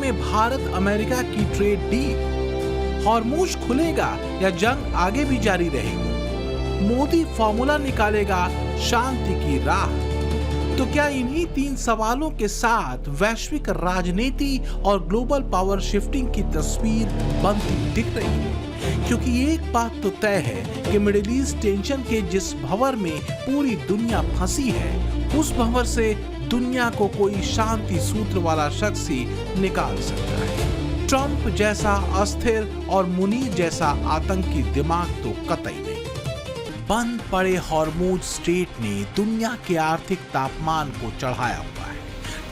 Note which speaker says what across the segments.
Speaker 1: में भारत अमेरिका की trade deal, Hormuz खुलेगा या जंग आगे भी जारी रहेगी, मोदी फॉर्मूला निकालेगा शांति की राह। तो क्या इन्हीं 3 सवालों के साथ वैश्विक राजनीति और ग्लोबल पावर शिफ्टिंग की तस्वीर बनती दिख रही है? क्योंकि एक बात तो तय है कि मिडिल ईस्ट टेंशन के जिस भंवर में पूरी दुनिया फंसी है, उस भंवर से दुनिया को कोई शांति सूत्र वाला शख्स ही निकाल सकता है। ट्रंप जैसा अस्थिर और मुनीर जैसा आतंकी दिमाग तो कतई नहीं। बंद पड़े हॉर्मुज स्ट्रेट ने दुनिया के आर्थिक तापमान को चढ़ाया हुआ है।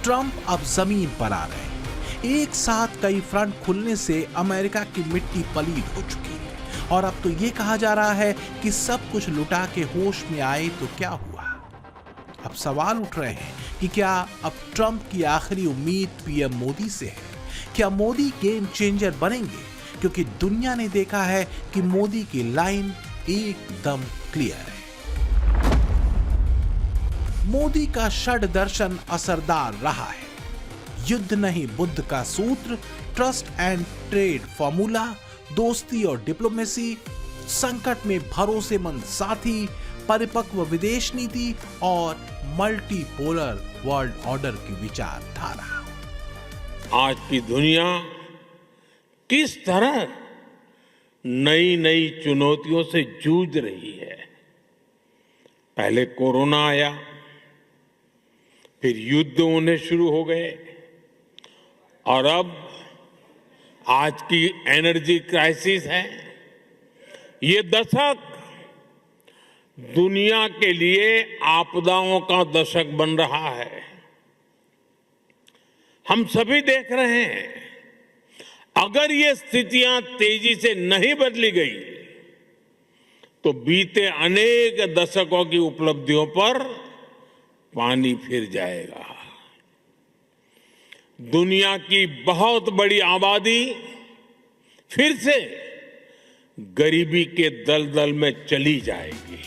Speaker 1: ट्रंप अब जमीन पर आ रहे हैं। एक साथ कई फ्रंट खुलने से अमेरिका की मिट्टी पलीद हो चुकी है और अब तो ये कहा जा रहा है कि सब कुछ लुटा के होश में आए तो क्या हुआ। अब सवाल उठ रहे हैं कि क्या अब ट्रंप की आखिरी उम्मीद पीएम मोदी से है? क्या मोदी गेम चेंजर बनेंगे? क्योंकि दुनिया ने देखा है कि मोदी की लाइन एकदम क्लियर है। मोदी का षड दर्शन असरदार रहा है। युद्ध नहीं बुद्ध का सूत्र, ट्रस्ट एंड ट्रेड फॉर्मूला, दोस्ती और डिप्लोमेसी, संकट में भरोसेमंद साथी, परिपक्व विदेश नीति और मल्टीपोलर वर्ल्ड ऑर्डर की विचारधारा।
Speaker 2: आज की दुनिया किस तरह नई नई चुनौतियों से जूझ रही है। पहले कोरोना आया, फिर युद्ध होने शुरू हो गए और अब आज की एनर्जी क्राइसिस है। ये दशक दुनिया के लिए आपदाओं का दशक बन रहा है। हम सभी देख रहे हैं, अगर ये स्थितियां तेजी से नहीं बदली गई तो बीते अनेक दशकों की उपलब्धियों पर पानी फिर जाएगा। दुनिया की बहुत बड़ी आबादी फिर से गरीबी के दलदल में चली जाएगी।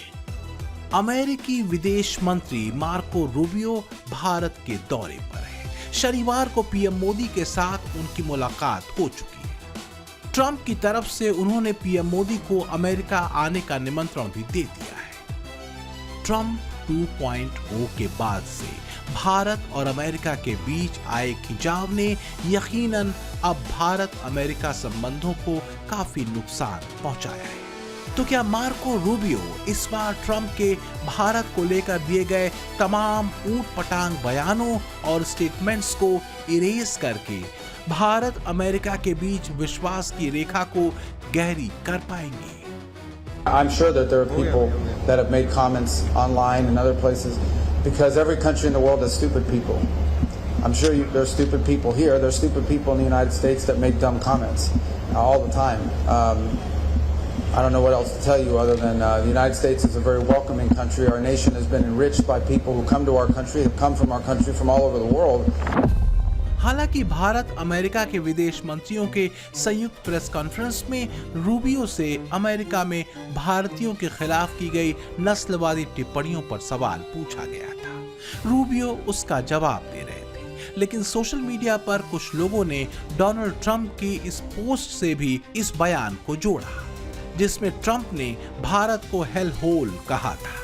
Speaker 1: अमेरिकी विदेश मंत्री मार्को रूबियो भारत के दौरे पर है। शनिवार को पीएम मोदी के साथ उनकी मुलाकात हो चुकी है। ट्रंप की तरफ से उन्होंने पीएम मोदी को अमेरिका आने का निमंत्रण भी दे दिया है। ट्रंप 2.0 के बाद से भारत और अमेरिका के बीच आए खिंचाव ने यकीनन अब भारत अमेरिका संबंधों को काफी नुकसान पहुंचाया है। तो क्या मार्को रूबियो इस बार ट्रंप के भारत को लेकर दिए गए तमाम ऊटपटांग बयानों और स्टेटमेंट्स को इरेज करके भारत अमेरिका के बीच विश्वास की रेखा को गहरी कर पाएंगे?
Speaker 3: I'm sure that there are people that have made comments online and other places because every country in the world has stupid people. I'm sure there are stupid people here. There are stupid people in the United States that make dumb comments all the time. I don't know what else to tell you other than the United States is a very welcoming country. Our nation has been enriched by people who come to our country, have come from our country from all over the world.
Speaker 1: हालांकि Bharat America के विदेश मंत्रियों के संयुक्त press conference में Rubio से America में भारतीयों के खिलाफ की गई नस्लवादी टिप्पणियों पर सवाल पूछा गया था। रूबियो उसका जवाब दे रहे थे, लेकिन सोशल मीडिया पर कुछ लोगों ने डोनाल्ड ट्रंप की इस पोस्ट से भी इस बयान को जोड़ा जिसमें ट्रंप ने भारत को हेल होल कहा था।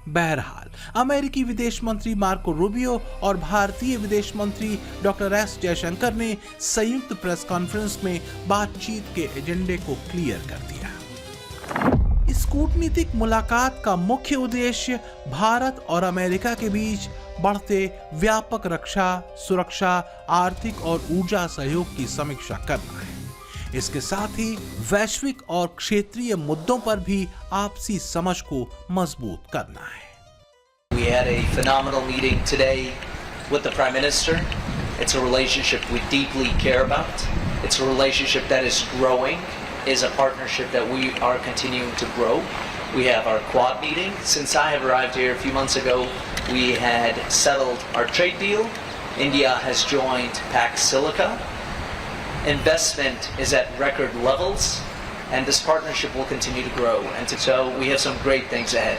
Speaker 1: बहरहाल अमेरिकी विदेश मंत्री मार्को रूबियो और भारतीय विदेश मंत्री डॉक्टर एस जयशंकर ने संयुक्त प्रेस कॉन्फ्रेंस में बातचीत के एजेंडे को क्लियर कर दिया। इस कूटनीतिक मुलाकात का मुख्य उद्देश्य भारत और अमेरिका के बीच बढ़ते व्यापक रक्षा, सुरक्षा, आर्थिक और ऊर्जा सहयोग की समीक्षा करना है। इसके साथ ही वैश्विक और क्षेत्रीय मुद्दों पर भी आपसी समझ को मजबूत करना है।
Speaker 4: We had a phenomenal meeting today with the Prime Minister. It's a relationship we deeply care about. It's a relationship that is growing, is a partnership that we are continuing to grow. We have our Quad meeting. Since I have arrived here a few months ago, we had settled our trade deal. India has joined Pax Silica. Investment is at record levels, and this partnership will continue to grow. And so we have some great things ahead.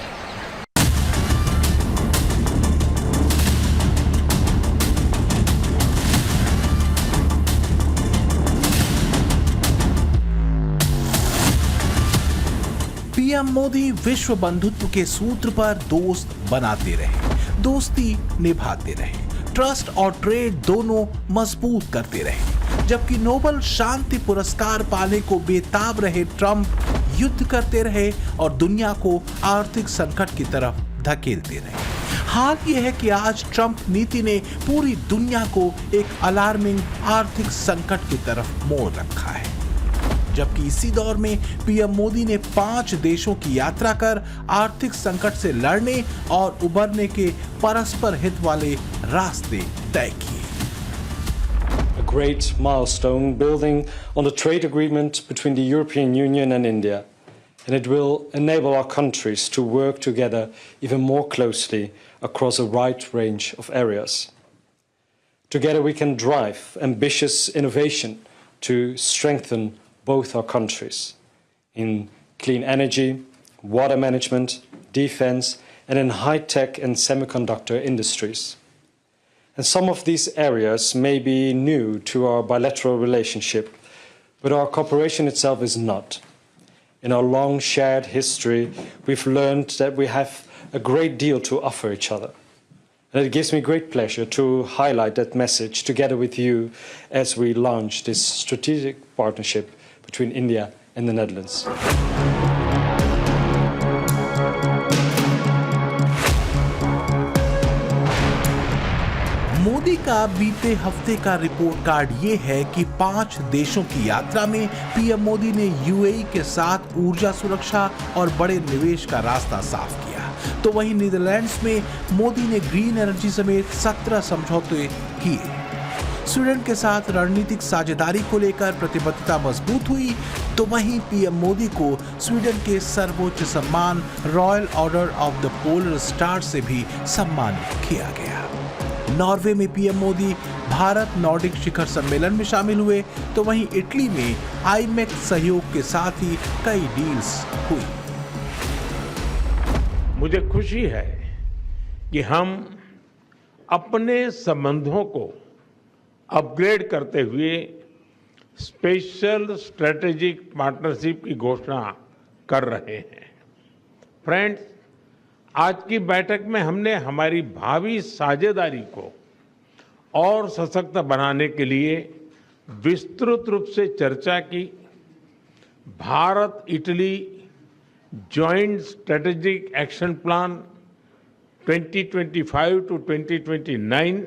Speaker 1: PM Modi विश्व बंधुत्व के सूत्र पर दोस्त बनाते रहे, दोस्ती निभाते रहे, ट्रस्ट और ट्रेड दोनों मजबूत करते रहे, जबकि नोबेल शांति पुरस्कार पाने को बेताब रहे ट्रंप युद्ध करते रहे और दुनिया को आर्थिक संकट की तरफ धकेलते रहे। हाल यह है कि आज ट्रंप नीति ने पूरी दुनिया को एक अलार्मिंग आर्थिक संकट की तरफ मोड़ रखा है, जबकि इसी दौर में पीएम मोदी ने 5 देशों की यात्रा कर आर्थिक संकट से लड़ने और उबरने के परस्पर हित वाले रास्ते तय किए।
Speaker 5: A great milestone building on the trade agreement between the European Union and India, and it will enable our countries to work together even more closely across a wide range of areas. Together we can drive ambitious innovation to strengthen both our countries in clean energy, water management, defense, and in high-tech and semiconductor industries. And some of these areas may be new to our bilateral relationship, but our cooperation itself is not. In our long shared history, we've learned that we have a great deal to offer each other. And it gives me great pleasure to highlight that message together with you as we launch this strategic partnership between India and the Netherlands.
Speaker 1: Modi का बीते हफ्ते का report card ये है कि 5 देशों की यात्रा में पीएम मोदी ने यूएई के साथ ऊर्जा सुरक्षा और बड़े निवेश का रास्ता साफ किया, तो वहीं नीदरलैंड्स में मोदी ने ग्रीन एनर्जी समेत 17 समझौते किए। स्वीडन के साथ रणनीतिक साझेदारी को लेकर प्रतिबद्धता मजबूत हुई, तो वहीं पीएम मोदी को स्वीडन के सर्वोच्च सम्मान royal order of the polar star से भी सम्मानित किया गया। नॉर्वे में पीएम मोदी भारत नॉर्डिक शिखर सम्मेलन में शामिल हुए, तो वहीं इटली में आईमेक्स सहयोग के साथ ही कई डील्स हुई।
Speaker 2: मुझे खुशी है कि हम अपने संबंधों को अपग्रेड करते हुए स्पेशल स्ट्रेटेजिक पार्टनरशिप की घोषणा कर रहे हैं। फ्रेंड्स, आज की बैठक में हमने हमारी भावी साझेदारी को और सशक्त बनाने के लिए विस्तृत रूप से चर्चा की। Bharat Italy joint strategic action plan 2025 to 2029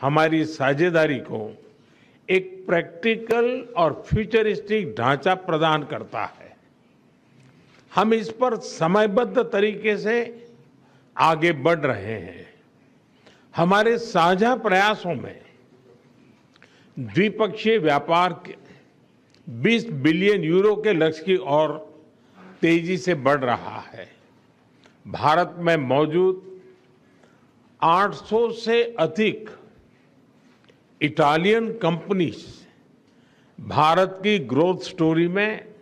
Speaker 2: हमारी साझेदारी को एक प्रैक्टिकल और फ्यूचरिस्टिक ढांचा प्रदान करता है। हम इस पर समयबद्ध तरीके से आगे बढ़ रहे हैं। हमारे साझा प्रयासों में द्विपक्षीय व्यापार के 20 बिलियन यूरो के लक्ष्य की ओर तेजी से बढ़ रहा है। भारत में मौजूद 800 से अधिक इटालियन कंपनीज भारत की ग्रोथ स्टोरी में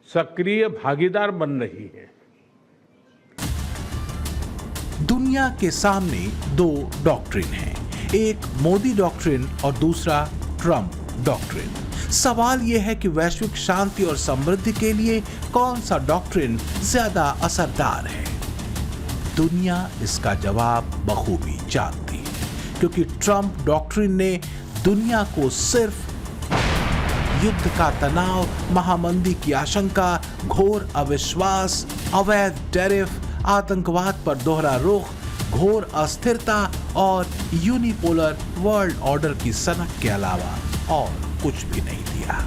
Speaker 2: सक्रिय भागीदार बन रही है।
Speaker 1: दुनिया के सामने 2 डॉक्ट्रिन हैं, एक मोदी डॉक्ट्रिन और दूसरा ट्रंप डॉक्ट्रिन। सवाल यह है कि वैश्विक शांति और समृद्धि के लिए कौन सा डॉक्ट्रिन ज्यादा असरदार है। दुनिया इसका जवाब बखूबी जानती है, क्योंकि ट्रंप डॉक्ट्रिन ने दुनिया को सिर्फ युद्ध का तनाव, महामंदी की आशंका, घोर अविश्वास, अवैध टैरिफ, आतंकवाद पर दोहरा रुख, घोर अस्थिरता और यूनिपोलर वर्ल्ड ऑर्डर की सनक के अलावा और कुछ भी नहीं दिया।